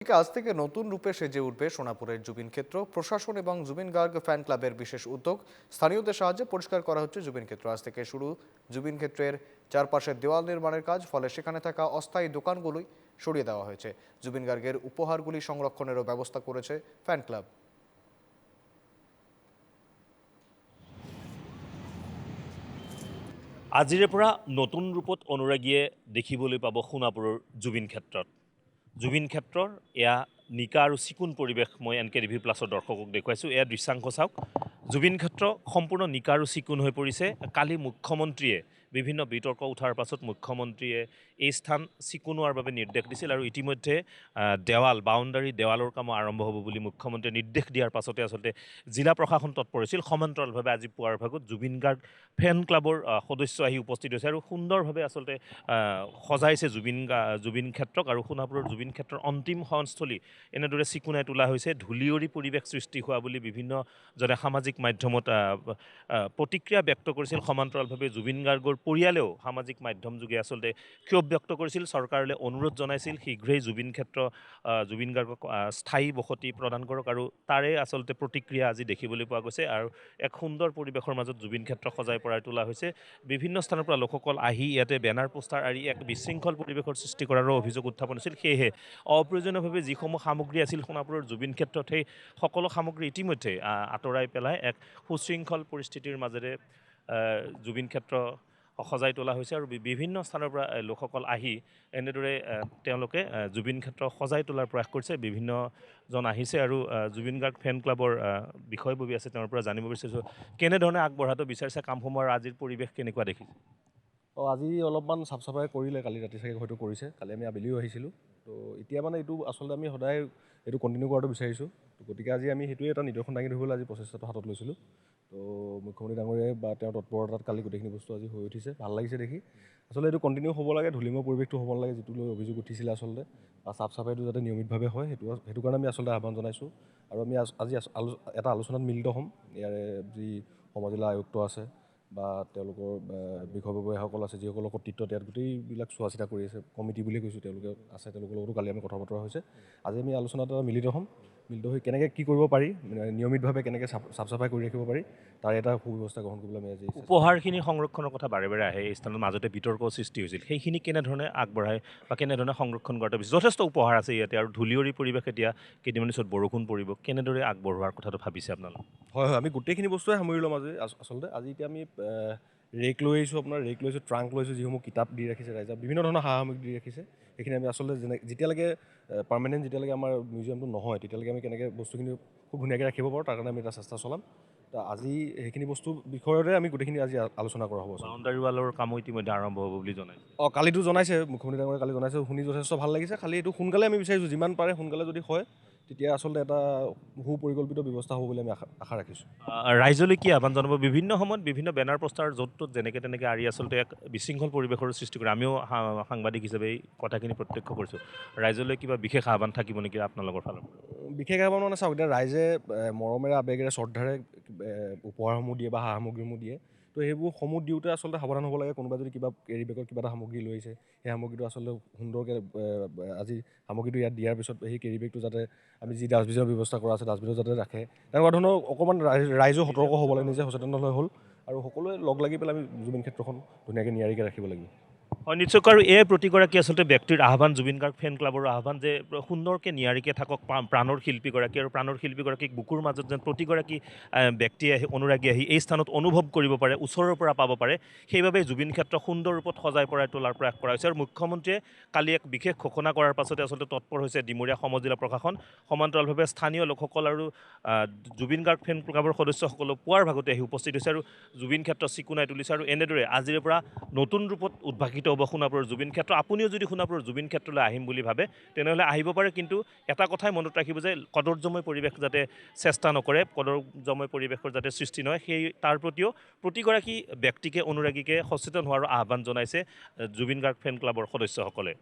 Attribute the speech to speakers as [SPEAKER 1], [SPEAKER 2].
[SPEAKER 1] আজ থেকে নতুন রূপে সেজে উঠবে সোনাপুরের জুবিন ক্ষেত্র। প্রশাসন এবং জুবিন গার্গ ফ্যান ক্লাবের বিশেষ উদ্যোগ, স্থানীয়দের সাহায্যে পরিষ্কার করা হচ্ছে জুবিন ক্ষেত্র। আজ থেকে শুরু জুবিন ক্ষেত্রের চারপাশের দেওয়াল নির্মাণের কাজ, ফলে সেখানে থাকা অস্থায়ী দোকানগুলোই সরিয়ে দেওয়া হয়েছে। জুবিন গার্গের উপহারগুলি সংরক্ষণেরও ব্যবস্থা করেছে ফ্যান ক্লাব।
[SPEAKER 2] আজিৰে পৰা নতুন ৰূপত অনুৰাগীয়ে দেখিবলৈ পাব সোণাপুৰৰ জুবিন ক্ষেত্ৰত। জুবিন ক্ষেত্ৰৰ এয়া নিকা আৰু চিকুণ পৰিৱেশ মই NKTV প্লাছৰ দৰ্শকক দেখুৱাইছোঁ। এয়া দৃশ্যাংশ চাওক। জুবিন ক্ষেত্ৰ সম্পূৰ্ণ নিকা আৰু চিকুণ হৈ পৰিছে। কালি মুখ্যমন্ত্ৰীয়ে বিভিন্ন বিতৰ্ক উঠাৰ পাছত মুখ্যমন্ত্ৰীয়ে এই স্থান চিকুণোৱাৰ বাবে নিৰ্দেশ দিছিল আৰু ইতিমধ্যে বাউণ্ডাৰী দেৱালৰ কামো আৰম্ভ হ'ব বুলি মুখ্যমন্ত্ৰীয়ে নিৰ্দেশ দিয়াৰ পাছতে আচলতে জিলা প্ৰশাসন তৎপৰ হৈছিল। সমান্তৰালভাৱে আজি পুৱাৰ ভাগত জুবিন গাৰ্গ ফেন ক্লাবৰ সদস্য আহি উপস্থিত হৈছে আৰু সুন্দৰভাৱে আচলতে সজাইছে জুবিন ক্ষেত্ৰক। আৰু সোণাপুৰৰ জুবিন ক্ষেত্ৰৰ অন্তিম সহনস্থলী এনেদৰে চিকুণাই তোলা হৈছে। ধূলিয়ৰী পৰিৱেশ সৃষ্টি হোৱা বুলি বিভিন্নজনে সামাজিক মাধ্যমত প্ৰতিক্ৰিয়া ব্যক্ত কৰিছিল। সমান্তৰালভাৱে জুবিন গাৰ্গৰ পৰিয়ালেও সামাজিক মাধ্যমযোগে আচলতে ক্ষোভ ব্যক্ত কৰিছিল, চৰকাৰলৈ অনুৰোধ জনাইছিল শীঘ্ৰেই জুবিন গাৰ্গক স্থায়ী বসতি প্ৰদান কৰক। আৰু তাৰে আচলতে প্ৰতিক্ৰিয়া আজি দেখিবলৈ পোৱা গৈছে। আৰু এক সুন্দৰ পৰিৱেশৰ মাজত জুবিন ক্ষেত্ৰ সজাই পৰাই তোলা হৈছে। বিভিন্ন স্থানৰ পৰা লোকসকল আহি ইয়াতে বেনাৰ পোষ্টাৰ আৰি এক বিশৃংখল পৰিৱেশৰ সৃষ্টি কৰাৰো অভিযোগ উত্থাপন হৈছিল। সেয়েহে অপ্ৰয়োজনীয়ভাৱে যিসমূহ সামগ্ৰী আছিল সোণাপুৰৰ জুবিন ক্ষেত্ৰত, সেই সকলো সামগ্ৰী ইতিমধ্যে আঁতৰাই পেলাই এক সুশৃংখল পৰিস্থিতিৰ মাজেৰে জুবিন ক্ষেত্ৰ সজাই তোলা হৈছে। আৰু বিভিন্ন স্থানৰ পৰা লোকসকল আহি এনেদৰে তেওঁলোকে জুবিন ক্ষেত্ৰ সজাই তোলাৰ প্ৰয়াস কৰিছে। বিভিন্নজন আহিছে আৰু জুবিন গাৰ্গ ফেন ক্লাবৰ বিষয়ববী আছে, তেওঁৰ পৰা জানিব বিচাৰিছোঁ কেনেধৰণে আগবঢ়াটো বিচাৰিছে কামসমূহ আৰু আজিৰ পৰিৱেশ কেনেকুৱা দেখিছে।
[SPEAKER 3] আজি অলপমান চাফ চাফাই কৰিলে, কালি ৰাতি চাগে হয়তো কৰিছে, কালি আমি আবেলিও আহিছিলোঁ। তো এতিয়া মানে এইটো আচলতে আমি সদায় এইটো কণ্টিনিউ কৰাটো বিচাৰিছোঁ। তো গতিকে আজি আমি সেইটোৱে এটা নিদৰ্শন দাঙি ধৰিবলৈ আজি প্ৰচেষ্টাটো হাতত লৈছিলোঁ। তো মুখ্যমন্ত্ৰী ডাঙৰীয়াই বা তেওঁৰ তৎপৰতাত কালি গোটেইখিনি বস্তু আজি হৈ উঠিছে, ভাল লাগিছে দেখি। আচলতে এইটো কণ্টিনিউ হ'ব লাগে, ধূলিময় পৰিৱেশটো হ'ব নালাগে, যিটো লৈ অভিযোগ উঠিছিলে আচলতে, বা চাফ চাফাইটো যাতে নিয়মিতভাৱে হয়, সেইটো কাৰণে আমি আচলতে আহ্বান জনাইছোঁ। আৰু আমি আজি এটা আলোচনাত মিলিত হ'ম। ইয়াৰে যি সমজিলা আয়ুক্ত আছে বা তেওঁলোকৰ বিষয়ববীয়াসকল আছে, যিসকলৰ কৰ্তৃত্বত ইয়াত গোটেইবিলাক চোৱা চিতা কৰি আছে, কমিটি বুলিয়ে কৈছোঁ, তেওঁলোকে আছে, তেওঁলোকৰ লগতো কালি আমি কথা বতৰা হৈছে। আজি আমি আলোচনাত মিলিত হ'ম। মিলিত হৈ কেনেকৈ কি কৰিব পাৰি, নিয়মিতভাৱে কেনেকৈ চাফ চাফাই কৰি ৰাখিব পাৰি, তাৰ এটা সুব্যৱস্থা গ্ৰহণ কৰিবলৈ আমি আজি
[SPEAKER 2] উপহাৰখিনি সংৰক্ষণৰ কথা বাৰে বাৰে আহে। এই স্থানত মাজতে বিতৰ্কৰ সৃষ্টি হৈছিল, সেইখিনি কেনেধৰণে আগবঢ়াই বা কেনেধৰণে সংৰক্ষণ কৰাটো যথেষ্ট উপহাৰ আছে ইয়াতে। আৰু ধূলিয়ৰী পৰিৱেশ, এতিয়া কেইদিনমান পিছত বৰষুণ পৰিব, কেনেদৰে আগবঢ়োৱাৰ কথাটো ভাবিছে আপোনালোকে।
[SPEAKER 3] হয়, আমি গোটেইখিনি বস্তুৱে সামৰি ল'ম আজি। আচলতে আজি এতিয়া আমি ৰেক লৈ আহিছোঁ, আপোনাৰ ৰেক লৈছোঁ, ট্ৰাংক লৈছোঁ, যিসমূহ কিতাপ দি ৰাখিছে ৰাইজক, বিভিন্ন ধৰণৰ সা সামগ্ৰী দি ৰাখিছে। সেইখিনি আমি আচলতে যেতিয়ালৈকে পাৰ্মানেণ্ট যেতিয়ালৈকে আমাৰ মিউজিয়ামটো নহয়, তেতিয়ালৈকে আমি কেনেকৈ বস্তুখিনি খুব ধুনীয়াকৈ ৰাখিব পাৰোঁ, তাৰ কাৰণে আমি এটা চেষ্টা চলাম। আজি সেইখিনি বস্তুৰ বিষয়তে আমি গোটেইখিনি আজি আলোচনা কৰা হ'ব।
[SPEAKER 2] বাউণ্ডাৰী ৱালৰ কামো ইতিমধ্যে আৰম্ভ হ'ব বুলি জনাইছে।
[SPEAKER 3] কালিতো জনাইছে মুখ্যমন্ত্ৰী ডাঙৰীয়াই, কালি জনাইছে, শুনি যথেষ্ট ভাল লাগিছে। খালি এইটো সোনকালে আমি বিচাৰিছোঁ, যিমান পাৰে সোনকালে যদি হয়, তেতিয়া আচলতে এটা সুপৰিকল্পিত ব্যৱস্থা হ'ব বুলি আমি আশা ৰাখিছোঁ।
[SPEAKER 2] ৰাইজলৈ কি আহ্বান জনাব? বিভিন্ন সময়ত বিভিন্ন বেনাৰ পোষ্টাৰ য'ত ত'ত যেনেকৈ তেনেকৈ আৰি আচলতে এক বিশৃংখল পৰিৱেশৰ সৃষ্টি কৰে। আমিও সাংবাদিক হিচাপে এই কথাখিনি প্ৰত্যক্ষ কৰিছোঁ। ৰাইজলৈ কিবা বিশেষ আহ্বান থাকিব নেকি আপোনালোকৰ ফালৰ পৰা?
[SPEAKER 3] বিশেষ আহ্বান মানে চাওক, এতিয়া ৰাইজে মৰমেৰে আৱেগেৰে শ্ৰদ্ধাৰে উপহাৰসমূহ দিয়ে বা সা সামগ্ৰীসমূহ দিয়ে। তো সেইবোৰসমূহ দিওঁতে আচলতে সাৱধান হ'ব লাগে। কোনোবাই যদি কিবা কেৰি বেগত কিবা এটা সামগ্ৰী লৈ আহিছে, সেই সামগ্ৰীটো আচলতে সুন্দৰকৈ আজি সামগ্ৰীটো ইয়াত দিয়াৰ পিছত সেই কেৰি বেগটো যাতে আমি যি ডাষ্টবিনৰ ব্যৱস্থা কৰা আছে, ডাষ্টবিনত যাতে ৰাখে, তেনেকুৱা ধৰণৰ অকণমান ৰাইজো সতৰ্ক হ'ব লাগে, নিজে সচেতন হ'লে হ'ল। আৰু সকলোৱে লগ লাগি পেলাই আমি জুবিন ক্ষেত্ৰখন ধুনীয়াকৈ নিয়াৰিকৈ ৰাখিব লাগিব।
[SPEAKER 2] হয়, নিশ্চয়কৈ। আৰু এই প্ৰতিগৰাকী আচলতে ব্যক্তিৰ আহ্বান, জুবিন গাৰ্গ ফেন ক্লাবৰ আহ্বান যে সুন্দৰকৈ নিয়াৰিকৈ থাকক প্ৰাণৰ শিল্পীগৰাকী। আৰু প্ৰাণৰ শিল্পীগৰাকীক বুকুৰ মাজত যেন প্ৰতিগৰাকী ব্যক্তি আহি, অনুৰাগী আহি এই স্থানত অনুভৱ কৰিব পাৰে, ওচৰৰ পৰা পাব পাৰে, সেইবাবে জুবিন ক্ষেত্ৰ সুন্দৰ ৰূপত সজাই পৰাই তোলাৰ প্ৰয়াস কৰা হৈছে। আৰু মুখ্যমন্ত্ৰীয়ে কালি এক বিশেষ ঘোষণা কৰাৰ পাছতে আচলতে তৎপৰ হৈছে ডিমৰীয়া সমজিলা প্ৰশাসন। সমান্তৰালভাৱে স্থানীয় লোকসকল আৰু জুবিন গাৰ্গ ফেন ক্লাবৰ সদস্যসকলেও পুৱাৰ ভাগতে আহি উপস্থিত হৈছে আৰু জুবিন ক্ষেত্ৰ চিকুণাই তুলিছে। আৰু এনেদৰে আজিৰে পৰা নতুন ৰূপত উদ্ভাসিত হ'ব সোণাপুৰৰ জুবিন ক্ষেত্ৰ। আপুনিও যদি সোণাপুৰৰ জুবিন ক্ষেত্ৰলৈ আহিম বুলি ভাবে, তেনেহ'লে আহিব পাৰে। কিন্তু এটা কথাই মনত ৰাখিব যে কদৰ্যময় পৰিৱেশ যাতে চেষ্টা নকৰে, কদৰ্যময় পৰিৱেশৰ যাতে সৃষ্টি নহয়, তাৰ প্ৰতিও প্ৰতিগৰাকী ব্যক্তিকে, অনুৰাগীকে সচেতন হোৱাৰ আহ্বান জনাইছে জুবিন গাৰ্গ ফেন ক্লাবৰ সদস্যসকলে।